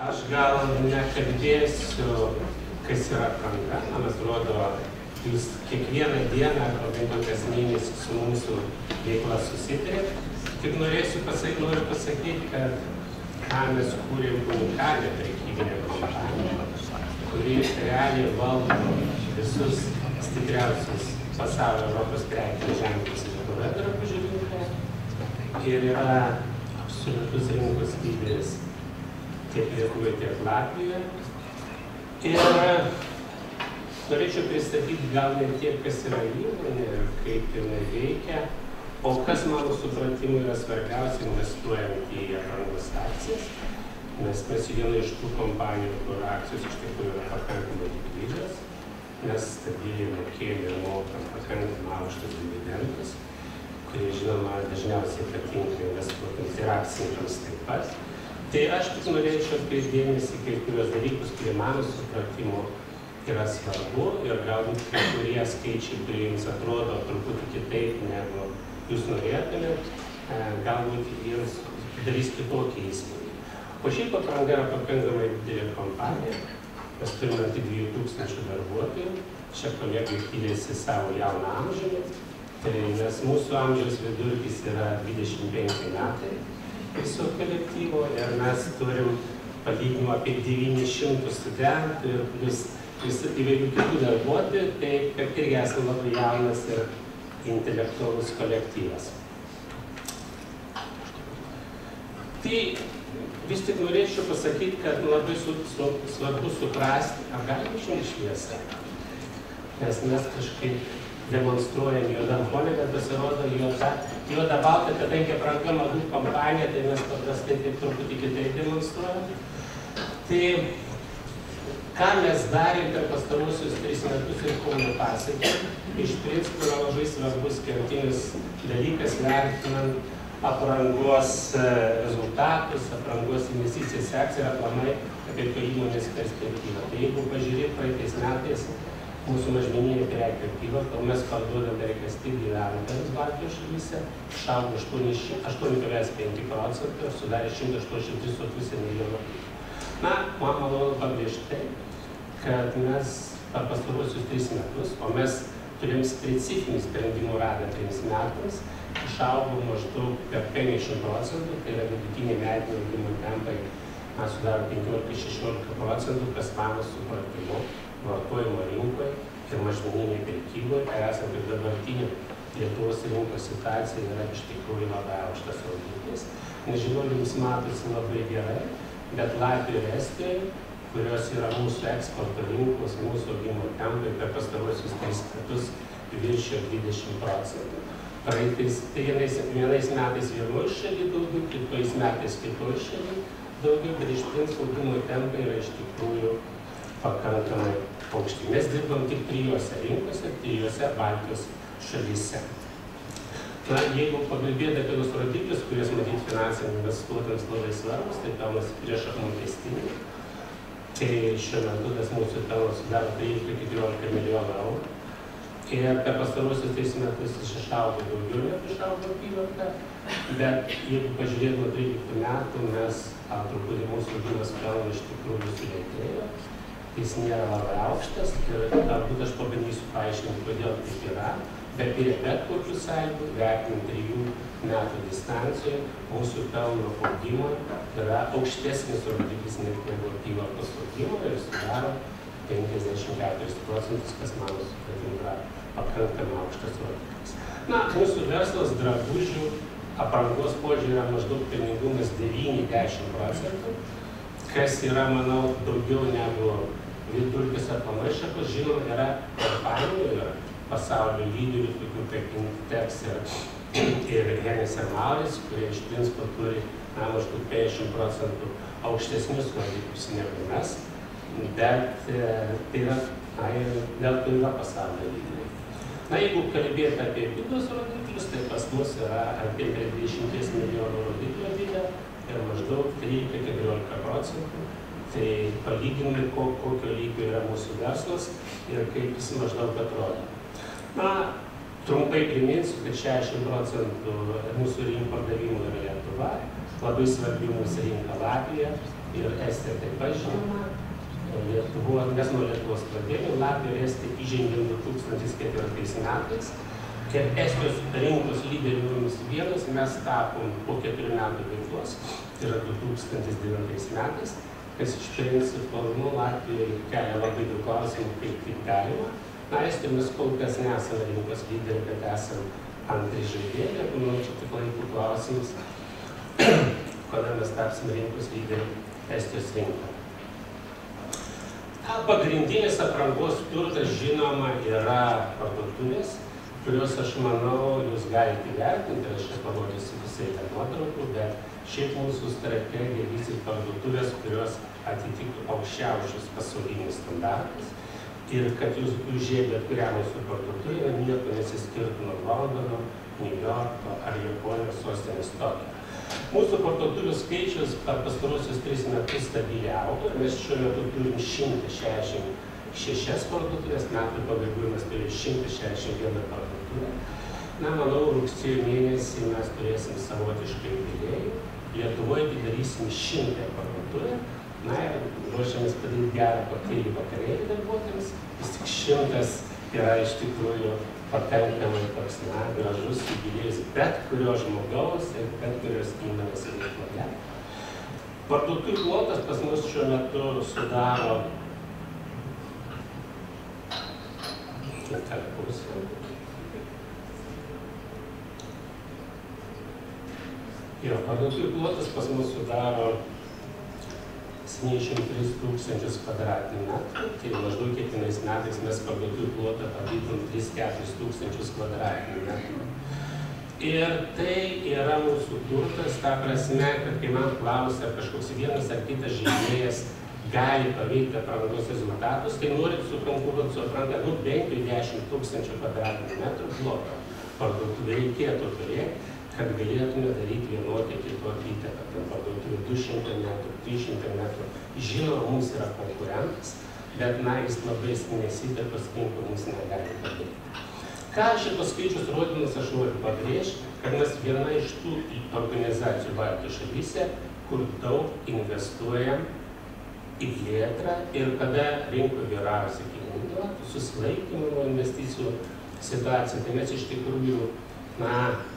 Aš gal nekalbėsiu, kas yra apranga. Man atrodo, jūs kiekvieną dieną, arba kas mėnesį su mūsų veikla susitarėt. Tik noriu pasakyti, kad ką mes kūrėm unikalią prekybinę kompaniją, kuri realiai valdo visus stipriausius pasaulio Europos prekinius ženklus Lietuvoje drabužių rinkoje ir yra absoliutus rinkos lyderis tiek Lietuvoje, tiek Latvijoje. Ir norėčiau pristatyti gal ne tiek, kas yra įmonė ir kaip jinai veikia, o kas mano supratimu yra svarbiausia investuojant į aprangos akcijas, nes mes viena iš tų kompanijų, kur akcijos iš tikrųjų yra pakankamai likvidžios, nes stabiliai mokėjom ir mokam pakankamai aukštus dividendus, kurie, žinoma, dažniausiai patinka investuotams ir akcininkams taip pat. Tai aš tik norėčiau atkreipti dėmesį kai kurios dalykus, kurie mano supratimu yra svarbu ir galbūt kai kurie skaičiai, kurie jums atrodo truputį kitaip negu jūs norėtumėt, galbūt jums darys kitokį įspūdį. O šiaip apranga yra pakankamai didelė kompanija. Mes turime tik 2000 darbuotojų. Šia kolegai kylėsi savo jauną amžių. Nes mūsų amžiaus vidurkis yra 25 metai viso kolektyvo ir mes turim palyginimą apie 900 studentų ir vis įvairių kitų darbuotojų, tai kad irgi esame labai jaunas ir intelektualus kolektyvas. Tai vis tik norėčiau pasakyti, kad labai svarbu suprasti, ar galime išjungti šviesą, nes mes kažkaip demonstruojam juodam fone, bet pasirodo juoda balta, kadangi apranga madų kompanija, tai mes paprastai taip truputį kitaip demonstruojam. Tai ką mes darėm per pastaruosius 3 metus ir ko nepasiekėm, iš principo yra labai svarbus kertinis dalykas vertinant aprangos rezultatus, aprangos investicijas akciją ir aplamai apie įmonės perspektyvą. Tai jeigu pažiūrėt praeitais metais mūsų mažmeninė prekių apyvarta, mes parduodam beveik tik gyventojams Baltijos šalyse, išaugo 8,5% ir sudarė 183,5 milijonų. Na, man malonu pabrėžti tai, kad mes per pastaruosius 3 metus, o mes turim specifinį sprendimų radą 3 metams, išaugo maždaug per 50%, tai yra vidutinė metinė augimo tempai, mes sudaro 15–16%, kas mano supratimu vartojimo rinkoje ir mažmeninėje prekyboje, tai esant ir dabartinė Lietuvos rinkos situacija yra iš tikrųjų labai aukštas rodiklis. Nežinau, jums matosi labai gerai, bet Latvijoje ir Estijoje, kurios yra mūsų eksporto rinkos, mūsų augimo tempai per pastaruosius 3 metus viršijo 20%. Praeitais, tai vienais metais vienoje šalyje daugiau, kitais metais kitoje šalyje daugiau, bet iš principo augimo tempai yra iš tikrųjų pakankamai aukšti. Mes dirbam tik 3 rinkose, 3 Baltijos šalyse. Na, jeigu pakalbėti apie tos rodiklius, kurios matyti finansiniams investuotojams labai svarbus, tai pelnas prieš apmokestinimą. Tai šiuo metu tas mūsų pelnas sudaro 13–14 milijonų eurų. Ir per pastaruosius 3 metus išaugo daugiau negu išaugo apyvarta, bet jeigu pažiūrėtume nuo 13 metų, mes truputį mūsų augimas pelno iš tikrųjų sulėtėjo. Jis nėra labai aukštas ir galbūt aš pabandysiu paaiškinti, kodėl taip yra, bet ir bet kokių sąlygų, vertinant 3 metų distancijoje, mūsų pelno augimo yra aukštesnis rodiklis negu apyvartos augimo ir sudaro 54%, kas mano supratimu yra pakankamai aukštas rodiklis. Na, mūsų verslas drabužių aprangos požiūrį yra maždaug pelningumas 9–10%, kas yra, manau, daugiau negu vidurkis aplamai šakos. Žinoma, yra kompanijų ir pasaulio lyderių, tokių kaip Inditex ir Hennes & Mauritz, kurie iš principo turi maždaug 50% aukštesnius rodiklius negu mes, bet tai yra, dėl to yra pasaulio lyderiai. Na, jeigu kalbėti apie kitus rodiklius, tai pas mus yra apie 20 milijonų rodiklių didelė ir maždaug 13–14%. Tai palyginimai, kokio lygio yra mūsų verslas ir kaip jis maždaug atrodo. Na, Trumpai priminsiu, kad 60% mūsų rinkų pardavimų yra Lietuva, labai svarbi mūsų rinka Latvija ir Estija taip pat žinoma. Mes nuo Lietuvos pradėjome, Latvija ir Estija įžengėm 2004 metais. Kaip Estijos rinkos lyderių numeris 1 mes tapom po 4 metų veiklos, tai yra 2009 metais, kas iš principo Latvijoje kelia labai daug klausimų, kaip tai galima. Estijos mes kol kas nesame rinkos lyderiai, bet esame antri žaidėjai, ir manau, čia tik laikų klausimas, kada mes tapsime rinkos lyderiai Estijos rinkoje. Pagrindinis aprangos turtas, žinoma, yra parduotuvės, kurios, aš manau, jūs galite įvertinti, aš čia parodysiu visai tą nuotraukų, bet šiaip mūsų strategija visi parduotuvės, kurios atitiktų aukščiausius pasaulinius standartus ir kad jūs užėję bet kurią mūsų parduotuvę nieko nesiskirtų nuo Londono, New Yorko ar Japonijos sostinės Tokijo. Mūsų parduotuvių skaičius per pastarosius 3 metus stabiliai augo ir mes šiuo metu turim 166 parduotuvės, metų pabaigoje mes turime 161 parduotuvę. Manau, rugsėjo mėnesį mes turėsim savotiškai jubiliejų. Lietuvoje atidarysim 100 parduotuvę. Ir ruošiamės padaryti gerą kokteilį vakarėlį darbuotojams. Vis tik 100 yra iš tikrųjų pakankamai toks, gražus jubiliejus bet kurio žmogaus ir bet kurios įmonės veikloje. Parduotuvių plotas pas mus šiuo metu sudaro parduotuvių plotas pas mus sudaro 73 tūkstančius kvadratinių metrų, tai maždaug kiekvienais metais mes parduotuvių plotą padarytum 3-4 tūkstančius kvadratinių metrų. Ir tai yra mūsų turtas, ta prasme, kad kai man klausia kažkoks vienas ar kitas žaidėjas gali paveikti aprangos rezultatus, tai norit sukonkuruoti su apranga, bent jau 10 tūkstančių kvadratinių metrų ploto parduotuvę reikėtų turėti, kad galėtume daryti vienokį kitokį įtaką. Ten parduotuvė 200 metrų, 300 metrų. Žinoma, mums yra konkurentas, bet jis labai nesįtakos rinkų mums negali padaryti. Ką šitos skaičius rodymas aš noriu pabrėžti, kad mes viena iš tų organizacijų Baltijos šalyse, kur daug investuojam į plėtrą ir kada rinkoje vyravo, sakykime, susilaikymų nuo investicijų situacija, tai mes iš tikrųjų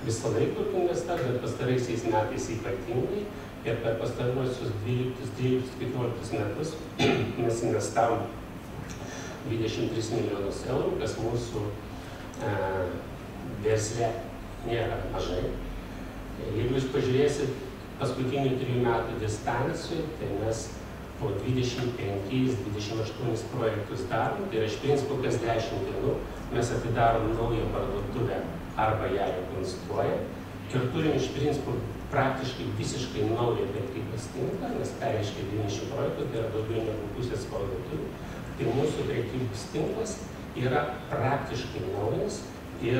visą laiką investavome, bet pastaraisiais metais ypatingai ir per pastaruosius 12-14 metus mes investavom 23 milijonus eurų, kas mūsų versle nėra mažai. Jeigu jūs pažiūrėsit paskutinių 3 metų distancijų, tai mes po 25-28 projektus darom, tai yra iš principo kas 10 dienų mes atidarom naują parduotuvę arba ją rekonstruojam ir turim iš principo praktiškai visiškai naują prekybos tinklą, nes tai reiškia 90 projektų, tai yra daugiau negu pusės parduotuvių. Tai mūsų prekybos tinklas yra praktiškai naujas ir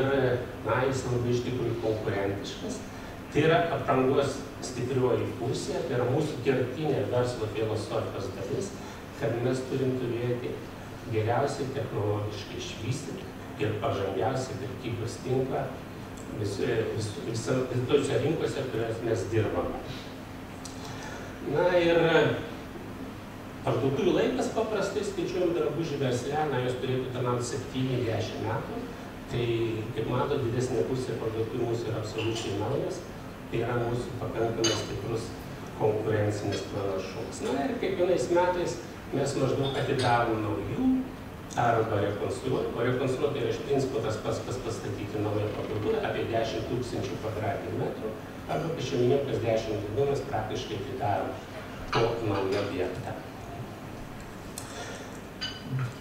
jis labai iš tikrųjų konkurentiškas. Tai yra aprangos stiprioji pusė, tai yra mūsų kertinė verslo filosofijos dalis, kad mes turim turėti geriausiai technologiškai išvystyti ir pažangiausiai prekybos tinklą visose rinkose, kurias mes dirbame. Ir parduotuvių laikas paprastai skaičiuojam drabužių versle, jos turėtų tarnauti 7-10 metų. Tai, kaip mato, didesnė pusė parduotuvių mūsų yra absoliučiai naujas. Tai yra mūsų pakankamai stiprus konkurencinis pranašumas. Ir kiekvienais metais mes maždaug atidarom naujų arba rekonstruoti, o rekonstruoti yra iš principo tas pats pastatyti naują parduotuvę apie 10 tūkstančių kvadratinių metrų, arba, kaip jau minėjau, kas 10 dienų mes praktiškai atidarom po naują objektą.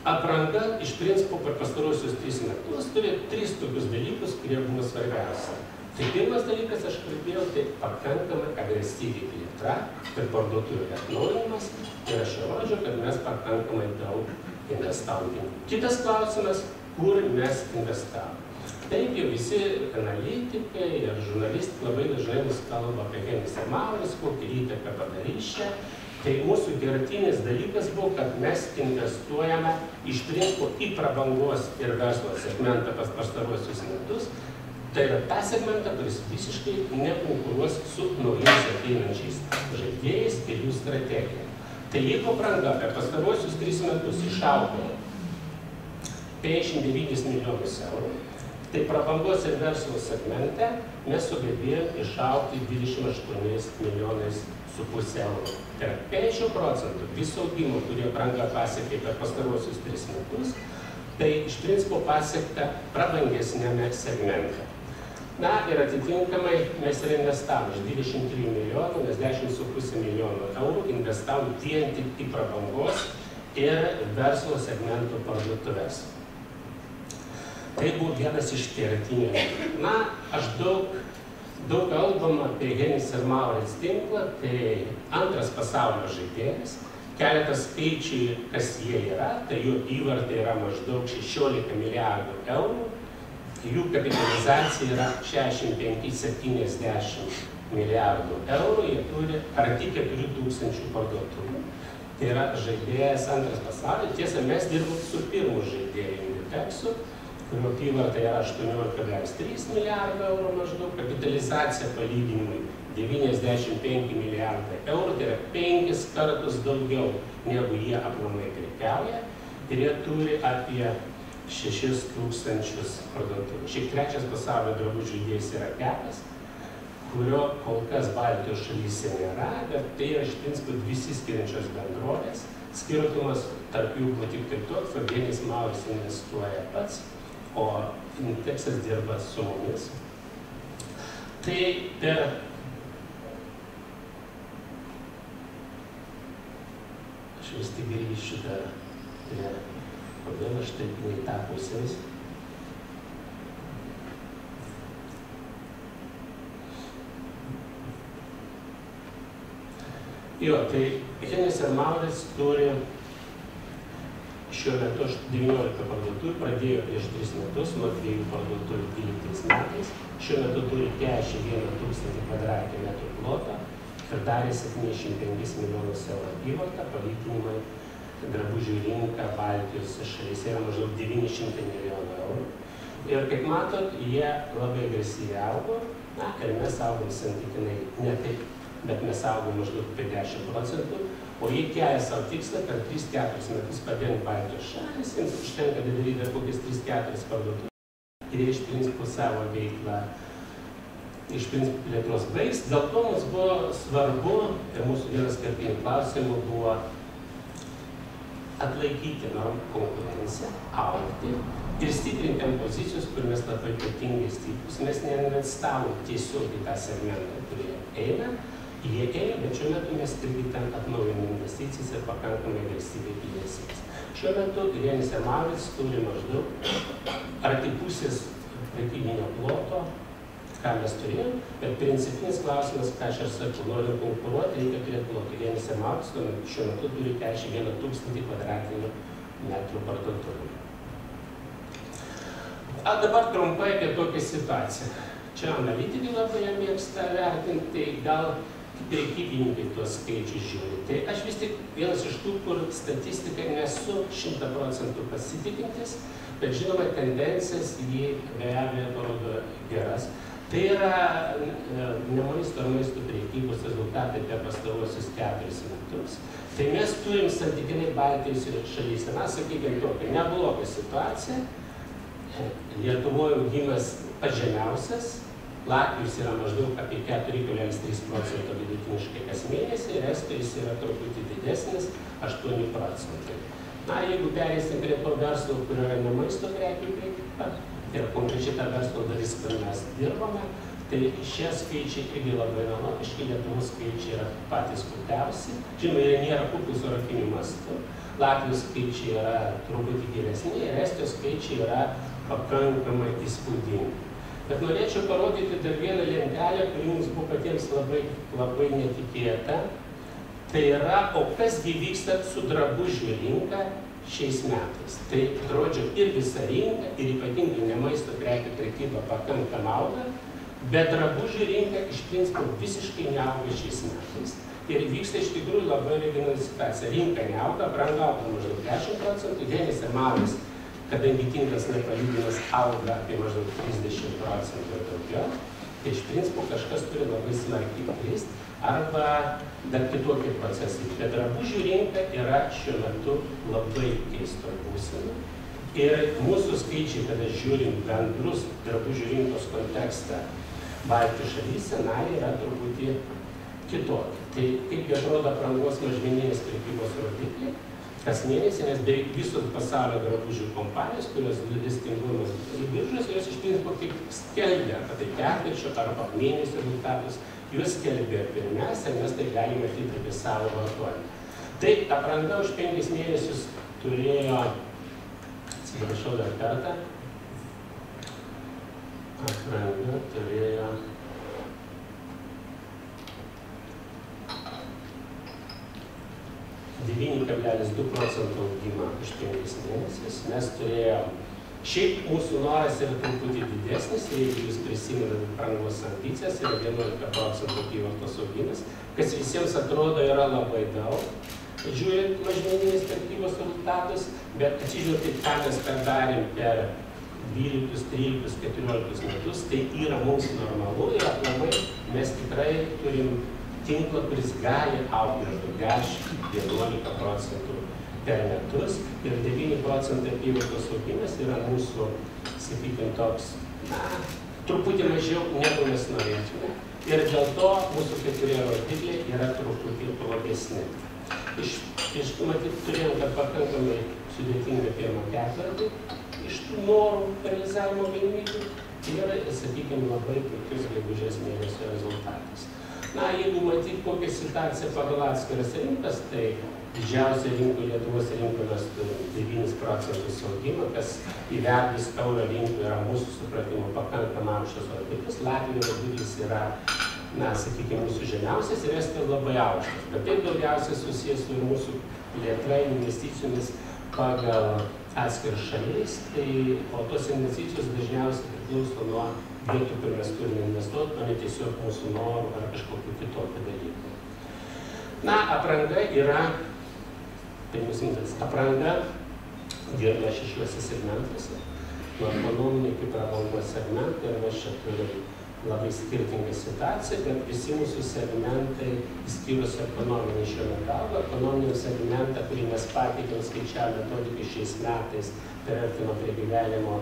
Apranga iš principo per pastaruosius 3 metus turi 3 tokius dalykus, kurie buvo svarbiausia. Tai pirmas dalykas, aš kalbėjau, tai pakankamai agresyviai plėtra ir parduotuvių atnaujinimas ir aš rodžiau, kad mes pakankamai daug investavom. Kitas klausimas, kur mes investavom. Taip jau visi analitikai ir žurnalistai labai dažnai mus kalba apie Henis ir Mauris, kokią įtaką padarys čia, Tai mūsų kertinis dalykas buvo, kad mes investuojame iš principo į prabangos ir verslo segmentą pastaruosius metus. Tai yra ta segmentą, kuris visiškai nekonkuruos su naujais ateinančiais žaidėjais ir jų strategija. Tai jeigu pranga per pastaruosius 3 metus išaugo 59 milijonus eurų, tai prabangos ir verslo segmente mes sugebėjome išaugti 28,5 milijonais eurų. Tai yra 50% viso augimo, kurie pranga pasiekė per pastaruosius 3 metus, tai iš principo pasiekta prabangesnėme segmente. Na ir atitinkamai mes reinvestavom iš 23 milijonų, mes 10,5 milijonų eurų investavom vien tik į prabangos ir verslo segmentų parduotuves. Tai buvo vienas iš kertinių. Na, aš daug kalbama apie Hennis ir Mauritz tinklą, tai antras pasaulio žaidėjas. Keletas skaičių, kas jie yra, tai jų įvartai yra maždaug 16 milijardų eurų, jų kapitalizacija yra 65-70 milijardų eurų, jie turi arti 4,000 parduotuvių. Tai yra žaidėjas antras pasaulio. Tiesa, mes dirbom su pirmu žaidėju Inditexu, kurio apyvarta yra 18,3 milijardų eurų maždaug, kapitalizacija palyginimui 95 milijardai eurų, tai yra 5 kartus daugiau negu jie aplamai prekiauja ir jie turi apie 6,000 parduotuvių. Šiek trečias pasaulio drabužių žaidėjas yra Kepas, kurio kol kas Baltijos šalyse nėra, bet tai yra iš principo visi skiriančios bendrovės. Skirtumas tarp jų buvo tik tai toks, kad Hennis Mauritz investuoja pats, o Inditexas dirba su mumis. Tai per aš vis tik grįšiu dar prie, kodėl aš taip ne į tą pusės. Jo, tai Hennis ir Mauritz turi šiuo metu 19 parduotuvių, pradėjo prieš 3 metus, nuo 2 parduotuvių 12 metais. Šiuo metu turi 41,000 kvadratinių metrų plotą ir darė 75 milijonus eurų apyvartą, palyginimai drabužių rinka Baltijos šalyse yra maždaug 900 milijonų eurų. Ir kaip matot, jie labai agresyviai augo, na ir mes augom santykinai ne taip, bet mes augom maždaug 50%. O jie kelia savo tikslą per 3-4 metus padengti Baltijos šalis, jiems užtenka daryti kokias 3-4 parduotuves ir jie iš principo savo veiklą iš principo plėtros baigs. Dėl to mums buvo svarbu, ir mūsų vienas kertinių klausimų buvo atlaikyti normų konkurenciją, augti ir stiprinti ant pozicijos, kur mes labai ypatingai stiprus. Mes neinvestavom tiesiog į tą segmentą, kurie eina. Jie ėjo, bet šiuo metu mes irgi ten atnaujiname investicijas ir pakankamai valstybė investicijas. Šiuo metu Hennis ir Mauritz turi maždaug arti pusės prekybinio ploto, ką mes turėjom, bet principinis klausimas, ką aš ir sakau, noriu konkuruoti, reikia turėti plotą. Hennis ir Mauritz šiuo metu turi 41,000 kvadratinių metrų parduotuvių. Dabar trumpai apie tokią situaciją. Čia analitikai labai mėgsta vertinti, tai gal prekybininkai tuos skaičius žiūri. Tai aš vis tik vienas iš tų, kur statistikai nesu 100% pasitikintis, bet žinoma, tendencijas jį be abejo parodo geras. Tai yra ne maisto ar maisto prekybos rezultatai per pastaruosius 4 metus. Tai mes turim santykinai Baltijos šalyse, na, sakykime, tokia nebloga situacija. Lietuvoje augimas pažemiausias, Latvijos yra maždaug apie 4,3% vidutiniškai kas mėnesį ir Estijos yra truputį didesnis 8%. Na, jeigu perėsim prie to verslo, kurio yra ne maisto prekių prekyba, ir konkrečiai tą verslo dalis, kur mes dirbame, tai šie skaičiai irgi labai analogiški, Lietuvos skaičiai yra patys kupiausi. Žinoma, jie nėra kuklūs europiniu mastu. Latvijos skaičiai yra truputį geresni ir Estijos skaičiai yra pakankamai įspūdingi. Bet norėčiau parodyti dar vieną lentelę, kuri mums buvo patiems labai netikėta. Tai yra, o kasgi vyksta su drabužių rinka šiais metais. Tai, atrodžiau, ir visa rinka, ir ypatingai ne maisto prekių prekyba pakankam auga. Bet drabužių rinka iš principo visiškai neauga šiais metais. Ir vyksta iš tikrųjų labai originali situacija. Rinka neauga, apranga auga maždaug 10%, Henis ir Mauris, kadangi tinklas nepalyginus auga apie maždaug 30% ir daugiau, tai iš principo kažkas turi labai smarkiai kristi arba dar kitokie procesai. Bet drabužių rinka yra šiuo metu labai keistoj būsenoj. Ir mūsų skaičiai, kada žiūrim bendrus drabužių rinkos kontekstą Baltijos šalyse, yra truputį kitokie. Tai kaip atrodo aprangos mažmeninės prekybos rodikliai, kas mėnesį, nes beveik visos pasaulio drabužių kompanijos, kurios listinguojamas biržos, jos iš principo kaip skelbia, kad tai ketvirčio arba mėnesio rezultatus, juos skelbia pirmiausia, nes tai galime matyti apie savo vartojimą. Tai apranga už 5 mėnesius turėjo, atsiprašau dar kartą, apranga turėjo 9,2% augimą už 5 mėnesius. Mes turėjom, šiaip mūsų noras yra truputį didesnis, jeigu jūs prisimenate aprangos ambicijas, yra 11% apyvartos augimas, kas visiems atrodo yra labai daug, žiūrint mažmeninės prekybos rezultatus, bet atsižvelgiant, ką mes padarėm per 12, 13, 14 metus, tai yra mums normalu ir aplamai mes tikrai turim tinklą, kuris gali augti maždaug 10–11% per metus ir 9% apyvartos augimas yra mūsų, sakykime, toks, truputį mažiau negu mes norėtume. Ir dėl to mūsų kai kurie rodikliai yra truputį blogesni. Iš matyt, turėjom, kad pakankamai sudėtinga pirmą ketvirtį iš tų norų realizavimo galimybių ir, sakykime, labai puikius gegužės mėnesio rezultatas. Jeigu matyti kokią situaciją pagal atskiras rinkas, tai didžiausia rinko Lietuvos rinko mes turim 9% augimą, kas įvedus euro rinkų yra mūsų supratimo pakankamai aukštas rodiklis. Latvijos rodiklis yra, sakykime, mūsų žemiausias ir Estijos labai aukštas. Bet taip daugiausiai susijęs su mūsų plėtra investicijomis pagal atskiras šalis, o tos investicijos dažniausiai priklauso nuo vietų, kur mes turime investuoti, o ne tiesiog mūsų norų ar kažkokių kitokių dalykų. Apranga yra, apranga dirba 6 segmentuose, nuo ekonominio iki prabangos segmentų, ir mes čia turim labai skirtingą situaciją, bet visi mūsų segmentai, išskyrus ekonominį šiuo metu auga, ekonominį segmentą, kurį mes pateikėm skaičiavimo metodikai šiais metais, priartino prie gyvenimo,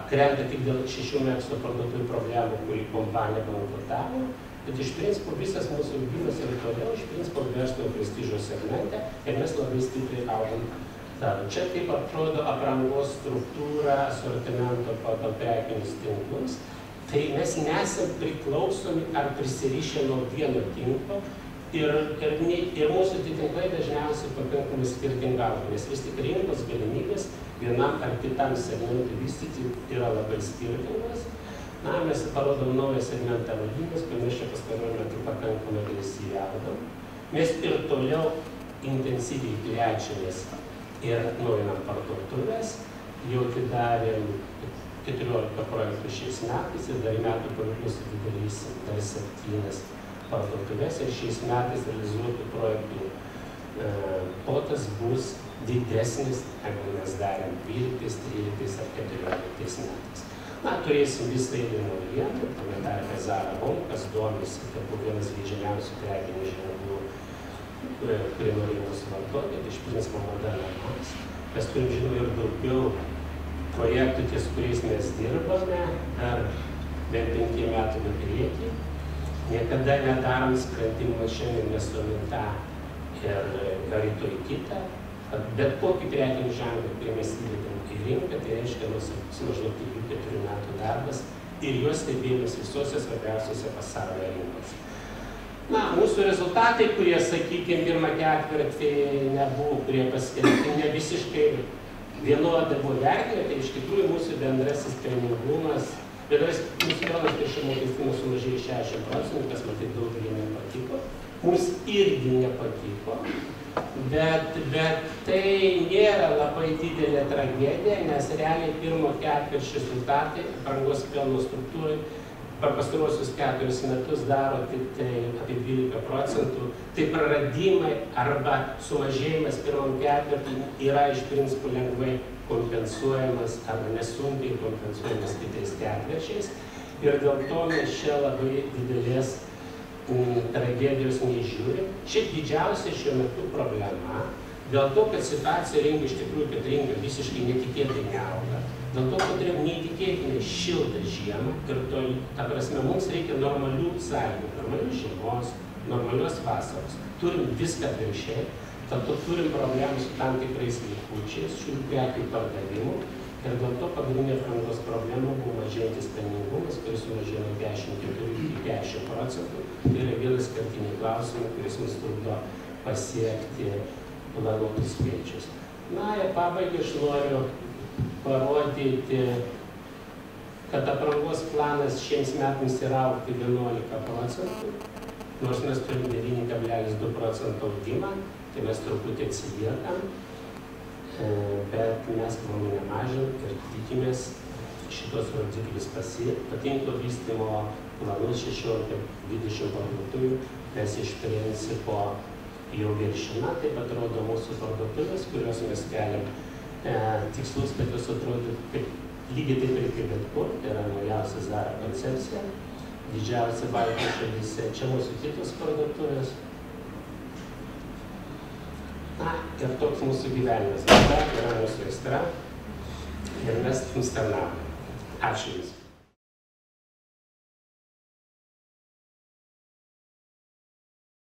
krenta tik dėl 6 mėnesio parduotuvių problemų, kurį kompanija bankrutavo, bet iš principo visas mūsų augimas yra toliau, iš principo verslo prestižo segmente ir mes labai stipriai augam. Čia kaip atrodo aprangos struktūra, asortimento pagal prekinius tinklus, tai mes nesam priklausomi ar prisirišę nuo vieno tinklo ir mūsų tinklai dažniausiai pakankamai skirtingauja, nes vis tik rinkos galimybės vienam ar kitam segmentui vystyti yra labai skirtingas. Mes parodom naują segmentą valdymas, kur mes čia pastaruoju metu pakankamai agresyviai augam. Mes ir toliau intensyviai plečiamės ir naujinam parduotuvės. Jau atidarėm 14 projektų šiais metais ir dar metų pavykus atidarysim dar 7 parduotuvės ir šiais metais realizuotų projektų plotas bus didesnis, negu mes darėm 12, 13 ar 14 metais. Turėsim visą eilę naujienų, tame tarpe Zara Home, kas domisi, tai buvo vienas geidžiamiausių prekinių ženklų, kurie norėjo mūsų vartoti, tai iš principo modernamas. Mes turim, žinau, ir daugiau projektų, ties kuriais mes dirbame, dar bent 5 metų į priekį. Niekada nedarom sprendimą šiandien nesuvim tą ir rytoj kitą. Bet kokį prekinį ženklą, kurį mes įdedam į rinką, tai reiškia maždaug 3–4 metų darbas ir juos stebėjimas visose svarbiausiose pasaulio rinkose. Mūsų rezultatai, kurie, sakykime, pirmą ketvirtį nebuvo, kurie paskelbti ne visiškai vienodai buvo vertinami, tai iš tikrųjų mūsų bendrasis pelningumas, mūsų pelnas prieš mokestinį sumažėjo 60%, kas matyt daugelį nepatiko. Mums irgi nepatiko, bet tai nėra labai didelė tragedija, nes realiai pirmo ketvirčio rezultatai aprangos pelno struktūrai per pastaruosius 4 metus daro tik tai apie 12%, tai praradimai arba sumažėjimas pirmam ketvirtį yra iš principo lengvai kompensuojamas arba nesunkiai kompensuojamas kitais ketvirčiais. Ir dėl to mes čia labai didelės tragedijos nežiūrim. Šiaip didžiausia šiuo metu problema, dėl to, kad situacija rinka iš tikrųjų, kad rinka visiškai netikėtai neauga. Dėl to, kad turėjom neįtikėtinai šiltą žiemą ir ta prasme, mums reikia normalių sąlygų, normalių žiemos, normalios vasaros. Turim viską atvirkščiai, dėl to turim problemų su tam tikrais likučiais, šių prekių pardavimu. Ir dėl to pagrindinė aprangos problema buvo mažėjantis pelningumas, kuris sumažėjo nuo 54 iki 40%. Tai yra vienas kertiniai klausimai, kuris mus trukdo pasiekti planuotus skaičius. Na ir pabaigai aš noriu parodyti, kad aprangos planas šiems metams yra augti 11%, nors mes turim 9,2% augimą, tai mes truputį atsiliekam. Bet mes planų nemažim ir tikimės šitos rodiklis pasiekti. Patinko vystymo planus 16-20 parduotuvių, mes iš principo jau viršina, taip atrodo mūsų parduotuvės, kurios mes keliam tikslus, kad jos atrodo lygiai taip ir kaip bet kur, tai yra naujausia Zara koncepcija, didžiausia Baltijos šalyse, čia mūsų kitos parduotuvės. Na, ir toks mūsų gyvenimas. Yra mūsų aistra ir mes jums tarnaujame. Ačiū Jums.